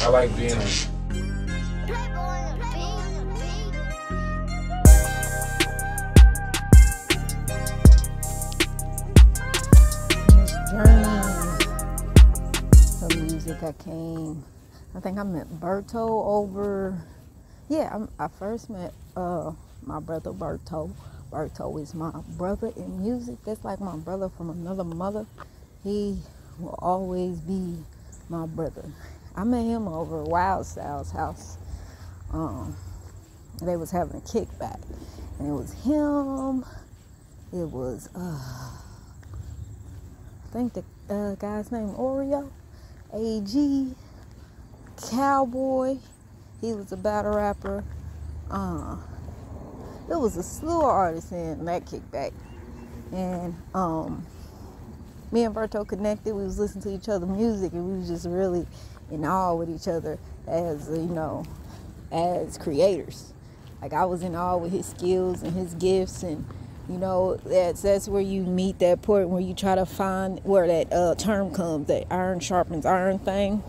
I like being a music. I think I met Berto over, I first met my brother Berto. Berto is my brother in music. That's like my brother from another mother. He will always be my brother. I met him over Lyles' house. They was having a kickback, and it was him. It was I think the guy's name Oreo, AG, Cowboy. He was a battle rapper. There was a slew of artists in that kickback, and me and Berto connected. We was listening to each other's music, and we was just really in awe with each other as as creators. Like, I was in awe with his skills and his gifts, and that's where you meet that point where you try to find where that term comes, that iron sharpens iron thing.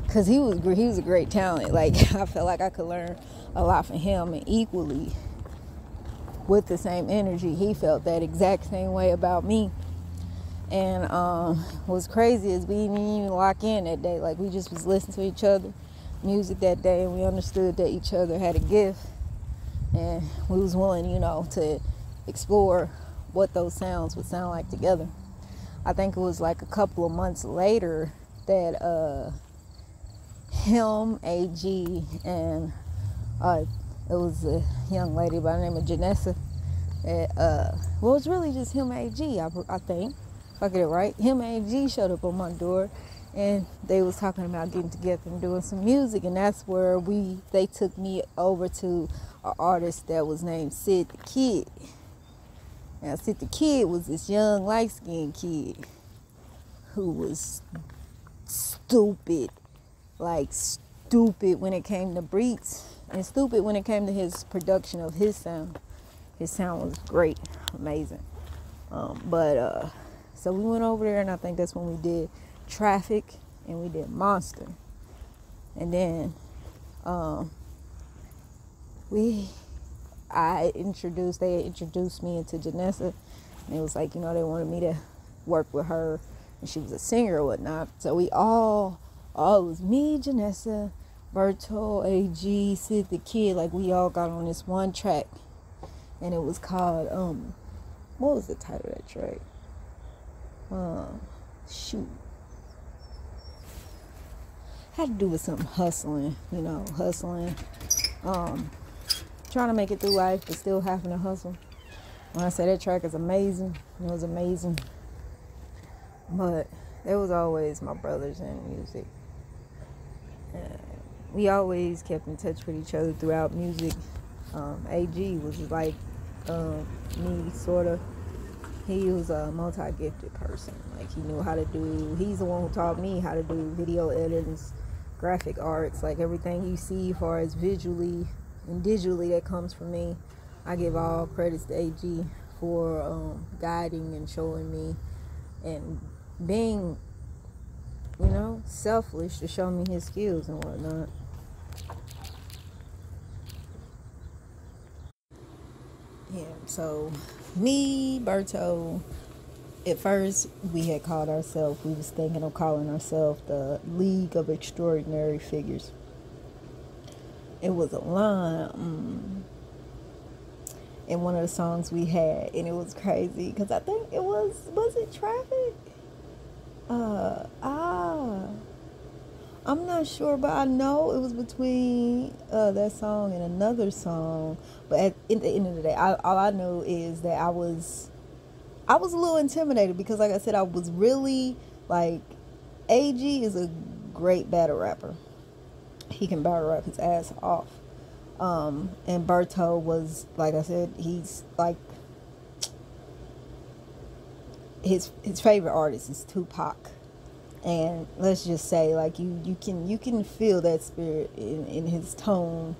Because he was a great talent. Like, I felt like I could learn a lot from him, and equally with the same energy, he felt that exact same way about me. And what's crazy is we didn't even lock in that day. Like, we just was listening to each other music that day, and we understood that each other had a gift, and we was willing, to explore what those sounds would sound like together. I think it was like a couple of months later that him, AG, and it was a young lady by the name of Janessa. It was really just him, AG, I think. If I get it right. Him and AG showed up on my door, and they was talking about getting together and doing some music, and that's where they took me over to an artist that was named Sid the Kid. Now, Sid the Kid was this young, light-skinned kid who was stupid when it came to beats, and stupid when it came to his production of his sound. His sound was great, amazing. So we went over there, and I think that's when we did Traffic, and we did Monster. And then they introduced me into Janessa, and it was like, they wanted me to work with her, and she was a singer or whatnot. So we it was me, Janessa, Berto, AG, Sid the Kid. Like, we all got on this one track, and it was called what was the title of that track? Had to do with something hustling, trying to make it through life, but still having to hustle. When I say that track is amazing, it was amazing. But there was always my brothers in music. We always kept in touch with each other throughout music. AG was like me, sort of. He was a multi-gifted person. Like, he knew how to he's the one who taught me how to do video edits, graphic arts, like everything you see as far as visually and digitally that comes from me. I give all credits to AG for guiding and showing me, and being, selfish to show me his skills and whatnot. Yeah, so me, Berto, at first we had called ourselves, we was thinking of calling ourselves the League of Extraordinary Figures. It was a line in one of the songs we had, and it was crazy because I think it was it Traffic? I'm not sure, but I know it was between that song and another song. But at the end of the day, all I know is that I was a little intimidated because, like I said, I was really like, AG is a great battle rapper. He can battle rap his ass off. And Berto was, like I said, he's like, his favorite artist is Tupac. And let's just say, like, you can feel that spirit in his tone,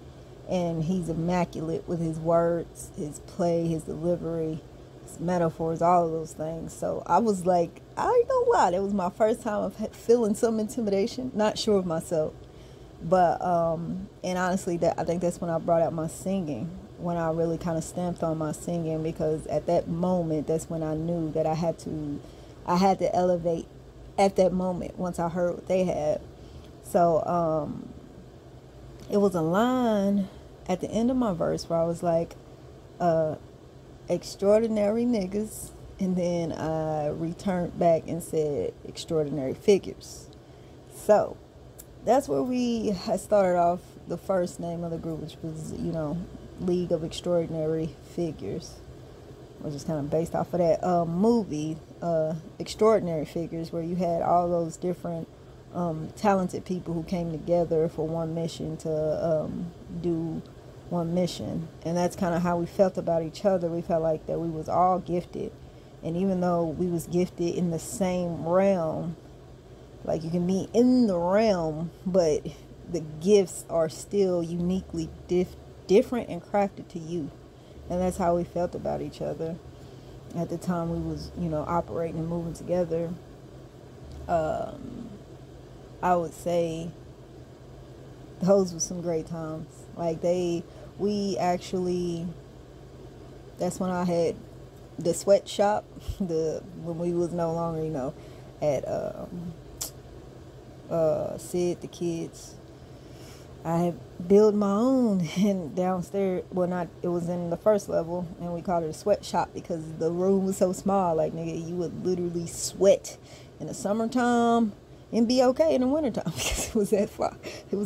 and he's immaculate with his words, his play, his delivery. lyrics, metaphors, all of those things. So I was like, I ain't gonna lie, that was my first time of feeling some intimidation. Not sure of myself, but and honestly, that I think that's when I brought out my singing, when I really kind of stamped on my singing, because at that moment, that's when I knew that I had to elevate at that moment once I heard what they had. So it was a line at the end of my verse where I was like, extraordinary niggas, and then I returned back and said extraordinary figures. So that's where we had started off the first name of the group, which was, League of Extraordinary Figures, which is kind of based off of that movie, Extraordinary Figures, where you had all those different talented people who came together for one mission to do one mission. And that's kind of how we felt about each other. We felt like that we was all gifted, and even though we was gifted in the same realm, like you can be in the realm, but the gifts are still uniquely different and crafted to you. And that's how we felt about each other at the time we was, operating and moving together. I would say those were some great times. Like that's when I had the sweatshop, when we was no longer, at Sid the Kids. I had built my own, and downstairs, it was in the first level, and we called it a sweatshop because the room was so small. Like, nigga, you would literally sweat in the summertime and be okay in the wintertime because it was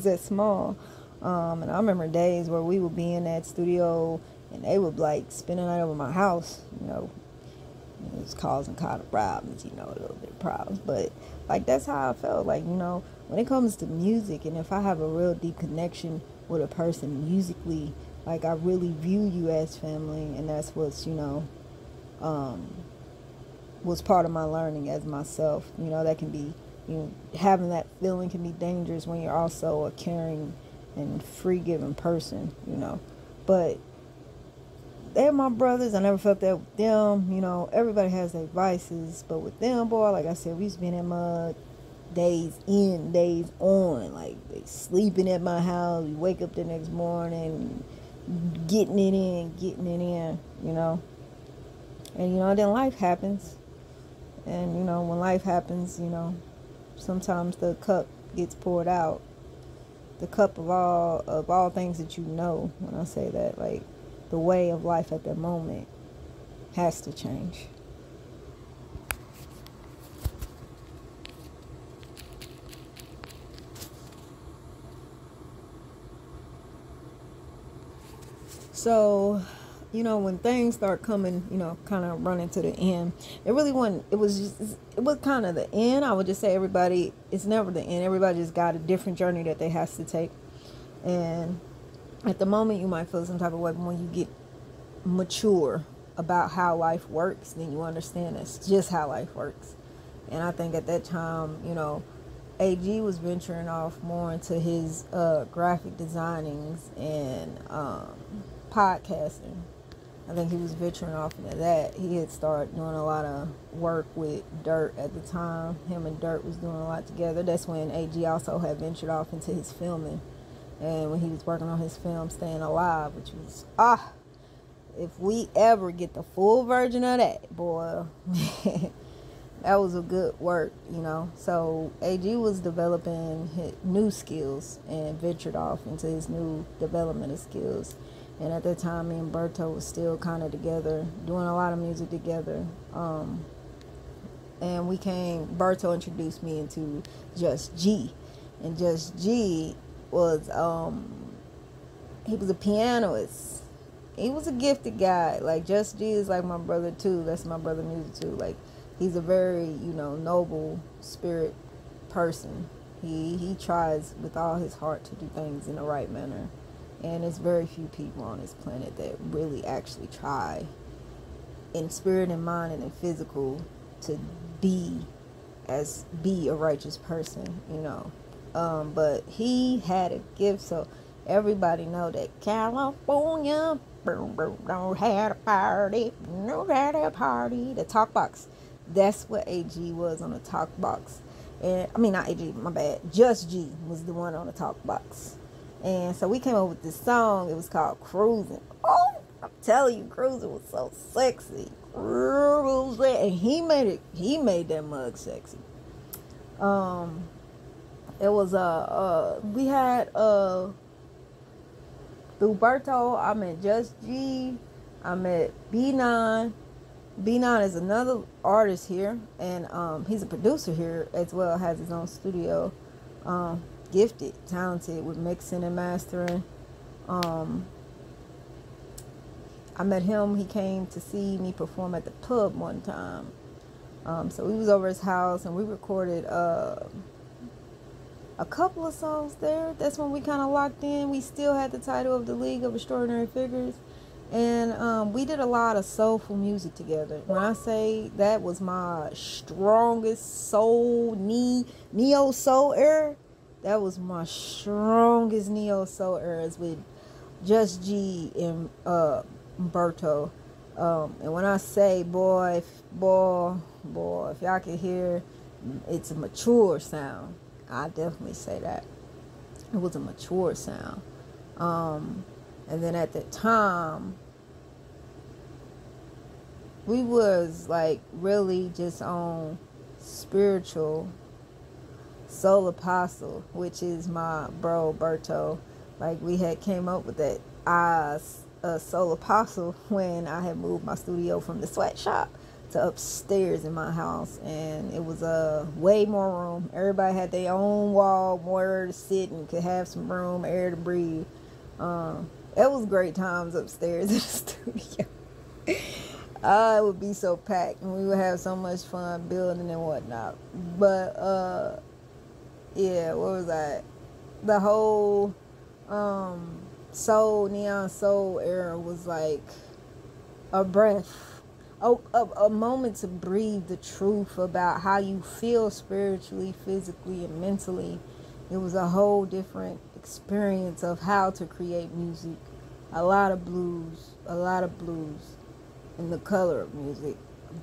that small. And I remember days where we would be in that studio and they would like spend the night over my house. It was causing kind of problems, a little bit of problems. But like, that's how I felt. Like, when it comes to music, and if I have a real deep connection with a person musically, like, I really view you as family, and that's what's, was part of my learning as myself. That can be, having that feeling can be dangerous when you're also a caring and free-giving person, But they're my brothers. I never felt that with them. Everybody has their vices, but with them, boy, like I said, we used to be in that mud days in, days on. Like, they sleeping at my house. We wake up the next morning, getting it in, And, then life happens. And, when life happens, sometimes the cup gets poured out. The cup of all things that when I say that, like, the way of life at that moment has to change. So, when things start coming, kind of running to the end, it really wasn't, it was kind of the end. I would just say it's never the end. Everybody just got a different journey that they has to take. And at the moment you might feel some type of way, but when you get mature about how life works, then you understand that's just how life works. And I think at that time, AG was venturing off more into his graphic designings and podcasting. I think he was venturing off into that. He had started doing a lot of work with Dirt at the time. Him and Dirt was doing a lot together. That's when AG also had ventured off into his filming. And when he was working on his film Staying Alive, which was, if we ever get the full version of that, boy, that was a good work, So AG was developing his new skills and ventured off into his new development of skills. And at that time, me and Berto was still kind of together, doing a lot of music together. And Berto introduced me into Just G. And Just G was, he was a pianist. He was a gifted guy. Like, Just G is like my brother too. That's my brother music too. Like, he's a very, noble spirit person. He tries with all his heart to do things in the right manner. And there's very few people on this planet that really actually try in spirit and mind and in physical to be a righteous person, But he had a gift, so everybody know that California boom, boom, don't have a party, no had a party. The talk box. That's what AG was on the talk box. And I mean, not AG, my bad. Just G was the one on the talk box. And so we came up with this song. It was called Cruising. Oh, I'm telling you, Cruising was so sexy. And he made that mug sexy. It was we had through Berto, I met Just G, I met B9. B9 is another artist here, and he's a producer here as well, has his own studio. Gifted, talented with mixing and mastering. I met him. He came to see me perform at the pub one time. So we was over his house and we recorded a couple of songs there. That's when we kind of locked in. We still had the title of the League of Extraordinary Figures. And we did a lot of soulful music together. When I say that was my strongest soul, neo soul era, that was my strongest neo soul eras with Just G and Berto. And when I say boy, if y'all can hear, it's a mature sound. I definitely say that. It was a mature sound. And then at the time, we was like really just on spiritual Soul Apostle, which is my bro Berto. Like we had came up with that Soul Apostle when I had moved my studio from the sweatshop to upstairs in my house, and it was way more room. Everybody had their own wall, more to sit and could have some room, air to breathe. It was great times upstairs in the studio. It would be so packed, and we would have so much fun building and whatnot. But yeah, what was that? The whole neon soul era was like a breath, a moment to breathe the truth about how you feel spiritually, physically, and mentally. It was a whole different experience of how to create music. A lot of blues in the color of music,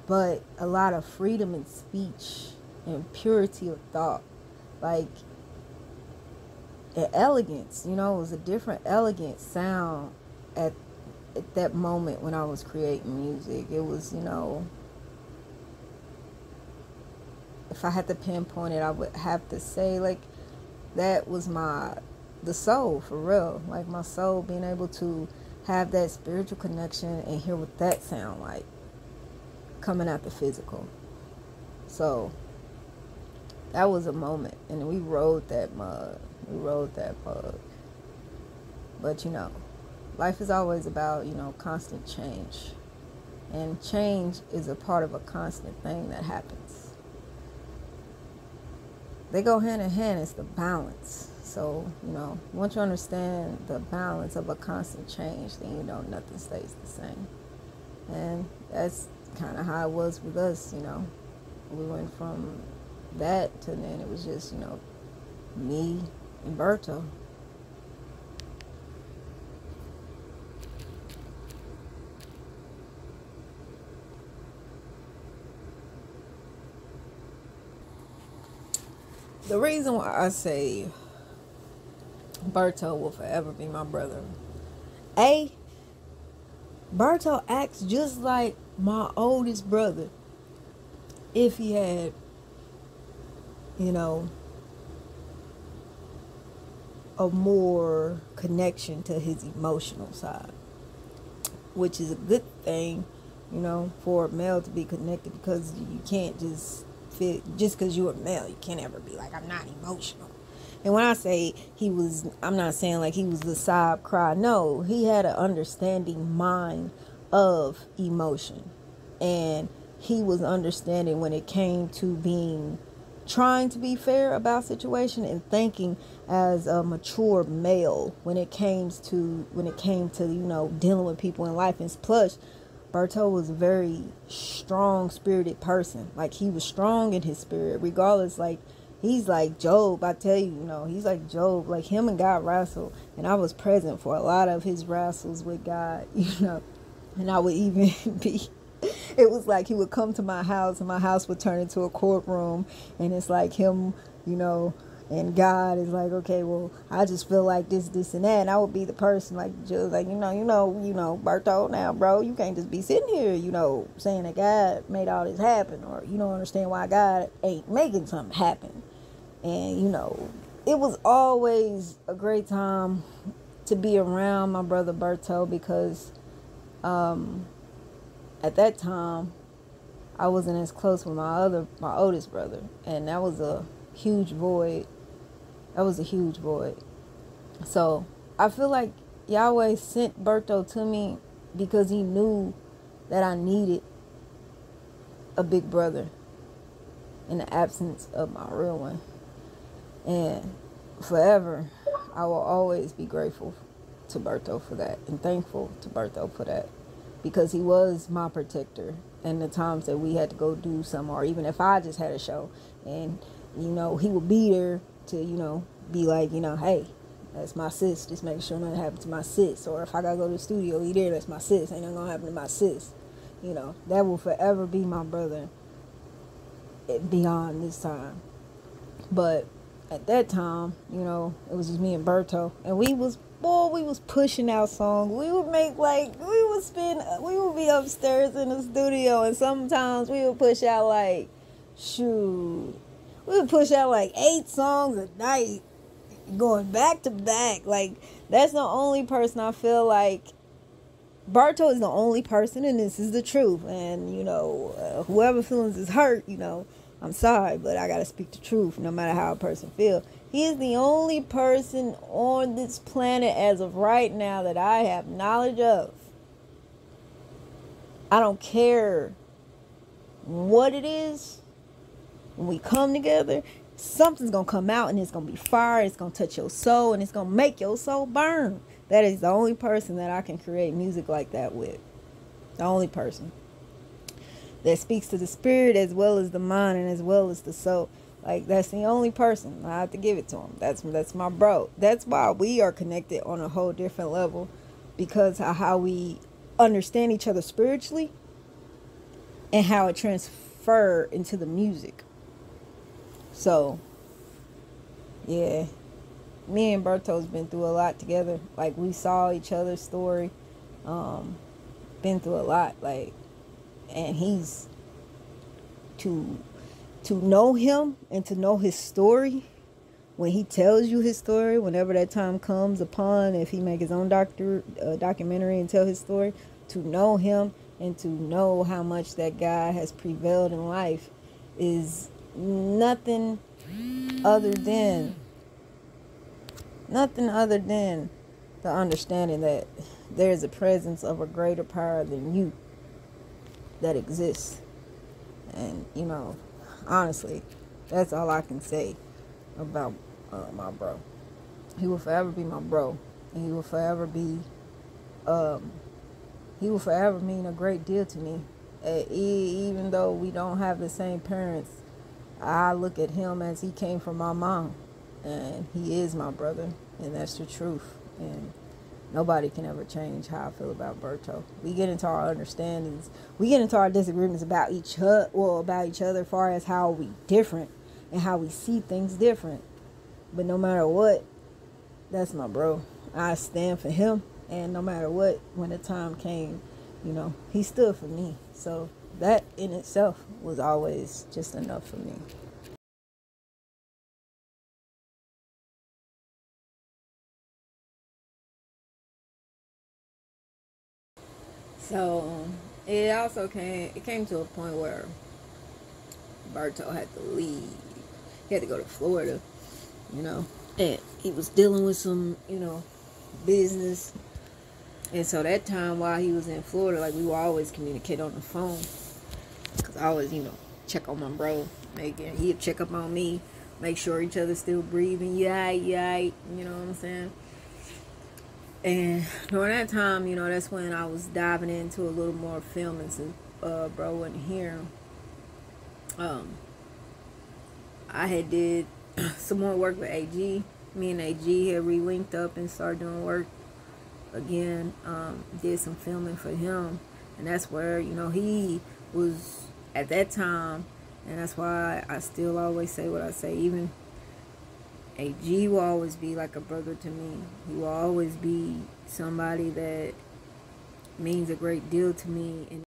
but a lot of freedom in speech and purity of thought. Like, an elegance, it was a different elegant sound at that moment when I was creating music. It was, if I had to pinpoint it, I would have to say, like, that was the soul, for real. Like, my soul being able to have that spiritual connection and hear what that sound like coming out the physical. So that was a moment, and we rode that mug. But life is always about constant change, and change is a part of a constant thing that happens. They go hand in hand. It's the balance. So once you understand the balance of a constant change, then nothing stays the same. And that's kind of how it was with us. We went from that to then it was just me and Berto. The reason why I say Berto will forever be my brother. Berto acts just like my oldest brother. If he had, a more connection to his emotional side, which is a good thing, for a male to be connected, because you can't just because you're a male, you can't ever be like, I'm not emotional. And when I say I'm not saying like he was the sob cry. No, he had an understanding mind of emotion. And he was understanding when it came to trying to be fair about situation, and thinking as a mature male when it came to dealing with people in life. And plus, Berto was a very strong spirited person. Like, he was strong in his spirit, regardless, like, he's like Job. I tell you, you know, he's like Job. Like, him and God wrestled, and I was present for a lot of his wrestles with God, you know. And I would even be, it was like he would come to my house, and my house would turn into a courtroom, and it's like him, you know, and God is like, okay, well, I just feel like this, and that. And I would be the person, like, just like, Berto, now, bro, you can't just be sitting here, you know, saying that God made all this happen, or you don't understand why God ain't making something happen. And, you know, it was always a great time to be around my brother Berto, because at that time I wasn't as close with my oldest brother, and that was a huge void. So I feel like Yahweh sent Berto to me because he knew that I needed a big brother in the absence of my real one. And forever, I will always be grateful to Berto for that, and thankful to Berto for that, because he was my protector in the times that we had to go do something, or even if I just had a show, and, you know, he would be there to, you know, be like, you know, hey, that's my sis, just make sure nothing happens to my sis. Or if I gotta go to the studio, he there, that's my sis, ain't nothing gonna happen to my sis. You know, that will forever be my brother beyond this time. But at that time, you know, it was just me and Berto, and we was pushing out songs. We would make, like, we would be upstairs in the studio, and sometimes we would push out, like, we would push out like 8 songs a night, going back to back. Like, that's the only person I feel like, Berto is the only person, and this is the truth. And, you know, whoever feelings is hurt, you know, I'm sorry, but I gotta speak the truth, no matter how a person feels. He is the only person on this planet as of right now that I have knowledge of. I don't care what it is. When we come together, something's gonna come out, and it's gonna be fire. It's gonna touch your soul, and it's gonna make your soul burn. That is the only person that I can create music like that with. The only person that speaks to the spirit as well as the mind and as well as the soul. Like, that's the only person. I have to give it to him. That's my bro. That's why we are connected on a whole different level, because of how we understand each other spiritually and how it transfer into the music. So, yeah, me and Berto's been through a lot together. Like, we saw each other's story, been through a lot. Like, and he's to know him and to know his story. When he tells you his story, whenever that time comes upon, if he make his own documentary and tell his story, to know him and to know how much that guy has prevailed in life is nothing other than the understanding that there's a presence of a greater power than you that exists. And, you know, honestly, that's all I can say about my bro. He will forever be my bro, and he will forever mean a great deal to me. Even though we don't have the same parents, I look at him as he came from my mom, and he is my brother, and that's the truth. And nobody can ever change how I feel about Berto. We get into our understandings. We get into our disagreements about each other as far as how we different and how we see things different. But no matter what, that's my bro. I stand for him. And no matter what, when the time came, you know, he stood for me. So that in itself was always just enough for me. So it came to a point where Berto had to leave. He had to go to Florida, you know, and he was dealing with some, you know, business. And so that time while he was in Florida, like, we would always communicate on the phone, because I always, you know, check on my bro, he'd check up on me, make sure each other's still breathing, you know what I'm saying? And during that time, you know, that's when I was diving into a little more filming, since bro wasn't here. I had did some more work with AG. Me and AG had re-linked up and started doing work again. Did some filming for him, and that's where, you know, he was at that time, and that's why I still always say what I say. Even AG will always be like a brother to me. He will always be somebody that means a great deal to me. And